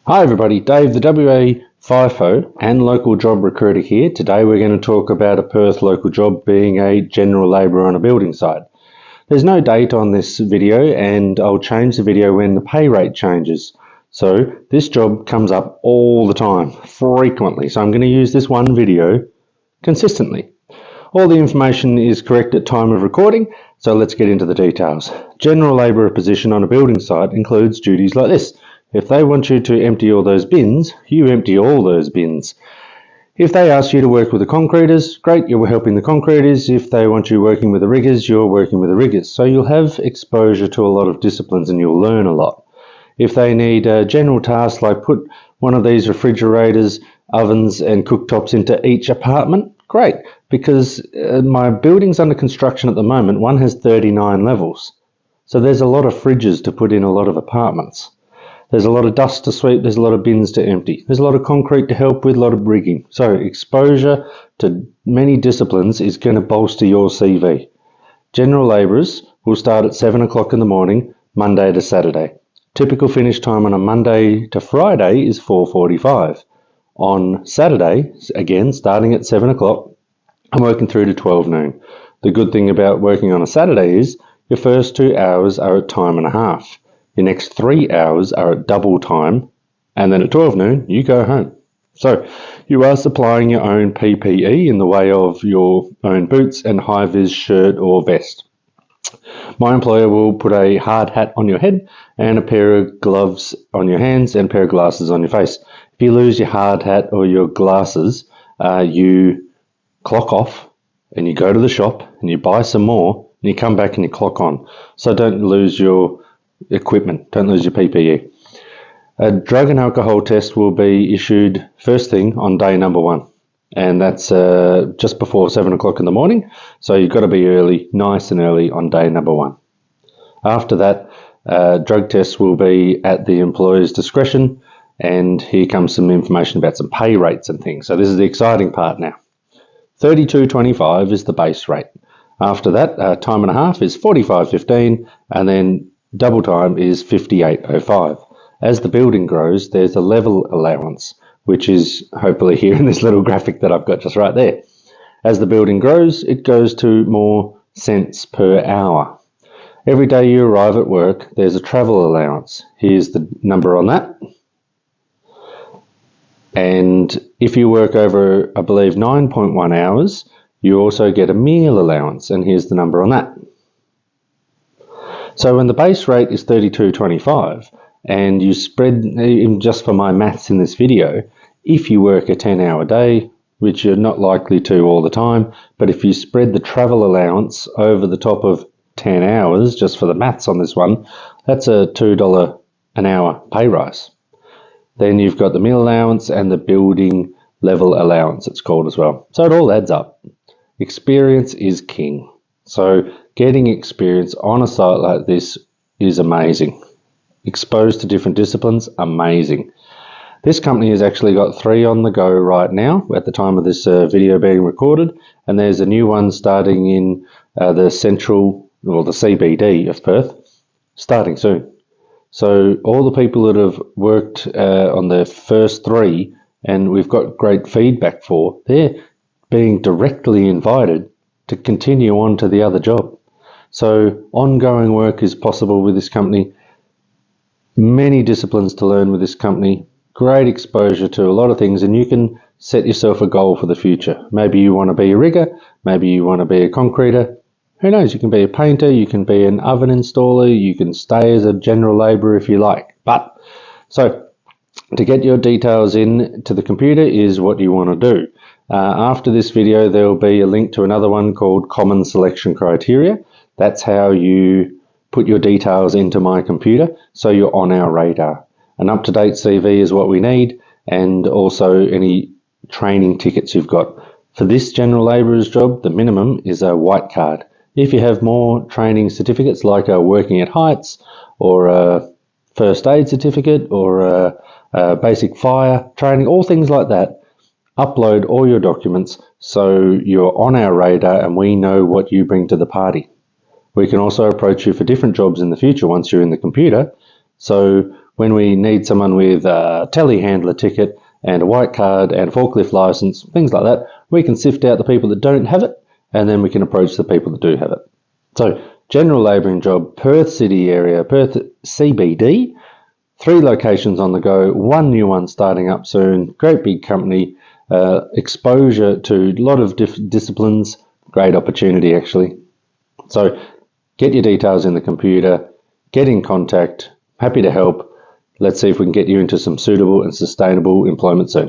Hi everybody, Dave the WA FIFO and local job recruiter here. Today we're going to talk about a Perth local job being a general labourer on a building site. There's no date on this video and I'll change the video when the pay rate changes. So this job comes up all the time, frequently. So I'm going to use this one video consistently. All the information is correct at time of recording, so let's get into the details. General labourer position on a building site includes duties like this. If they want you to empty all those bins, you empty all those bins. If they ask you to work with the concreters, great, you're helping the concreters. If they want you working with the riggers, you're working with the riggers. So you'll have exposure to a lot of disciplines and you'll learn a lot. If they need a general task like put one of these refrigerators, ovens and cooktops into each apartment, great, because my building's under construction at the moment. One has 39 levels. So there's a lot of fridges to put in a lot of apartments. There's a lot of dust to sweep, there's a lot of bins to empty. There's a lot of concrete to help with, a lot of rigging. So exposure to many disciplines is going to bolster your CV. General labourers will start at 7 o'clock in the morning, Monday to Saturday. Typical finish time on a Monday to Friday is 4:45. On Saturday, again, starting at 7 o'clock, I'm working through to 12 noon. The good thing about working on a Saturday is your first 2 hours are at time and a half. Your next 3 hours are at double time, and then at 12 noon, you go home. So you are supplying your own PPE in the way of your own boots and high-vis shirt or vest. My employer will put a hard hat on your head and a pair of gloves on your hands and a pair of glasses on your face. If you lose your hard hat or your glasses, you clock off and you go to the shop and you buy some more and you come back and you clock on. So don't lose your equipment, don't lose your PPE. A drug and alcohol test will be issued first thing on day number 1, and that's just before 7 o'clock in the morning, so you've got to be early, nice and early on day number 1. After that, drug tests will be at the employer's discretion, and here comes some information about some pay rates and things. So this is the exciting part now. $32.25 is the base rate. After that, time and a half is $45.15, and then double time is $58.05. As the building grows, there's a level allowance, which is hopefully here in this little graphic that I've got just right there. As the building grows, it goes to more cents per hour. Every day you arrive at work, there's a travel allowance. Here's the number on that. And if you work over, I believe, 9.1 hours, you also get a meal allowance, and here's the number on that. So when the base rate is $32.25 and you spread, just for my maths in this video, if you work a 10-hour day, which you're not likely to all the time, but if you spread the travel allowance over the top of 10 hours, just for the maths on this one, that's a $2 an hour pay rise. Then you've got the meal allowance and the building level allowance, it's called as well. So it all adds up. Experience is king. So getting experience on a site like this is amazing. Exposed to different disciplines, amazing. This company has actually got 3 on the go right now at the time of this video being recorded, and there's a new one starting in the central, or the CBD of Perth, starting soon. So all the people that have worked on the first 3 and we've got great feedback for, they're being directly invited to continue on to the other job. So ongoing work is possible with this company. Many disciplines to learn with this company. Great exposure to a lot of things, and you can set yourself a goal for the future. Maybe you want to be a rigger, maybe you want to be a concreter. Who knows, you can be a painter, you can be an oven installer, you can stay as a general labourer if you like. But, so, to get your details in to the computer is what you want to do. After this video, there will be a link to another one called Common Selection Criteria. That's how you put your details into my computer, so you're on our radar. An up-to-date CV is what we need, and also any training tickets you've got. For this general labourer's job, the minimum is a white card. If you have more training certificates, like working at heights, or a first aid certificate, or a basic fire training, all things like that, upload all your documents so you're on our radar and we know what you bring to the party. We can also approach you for different jobs in the future once you're in the computer, so when we need someone with a telehandler ticket and a white card and a forklift license, things like that, we can sift out the people that don't have it, and then we can approach the people that do have it. So, general labouring job, Perth city area, Perth CBD, 3 locations on the go, 1 new one starting up soon, great big company, exposure to a lot of disciplines, great opportunity actually. So get your details in the computer, get in contact, happy to help. Let's see if we can get you into some suitable and sustainable employment soon.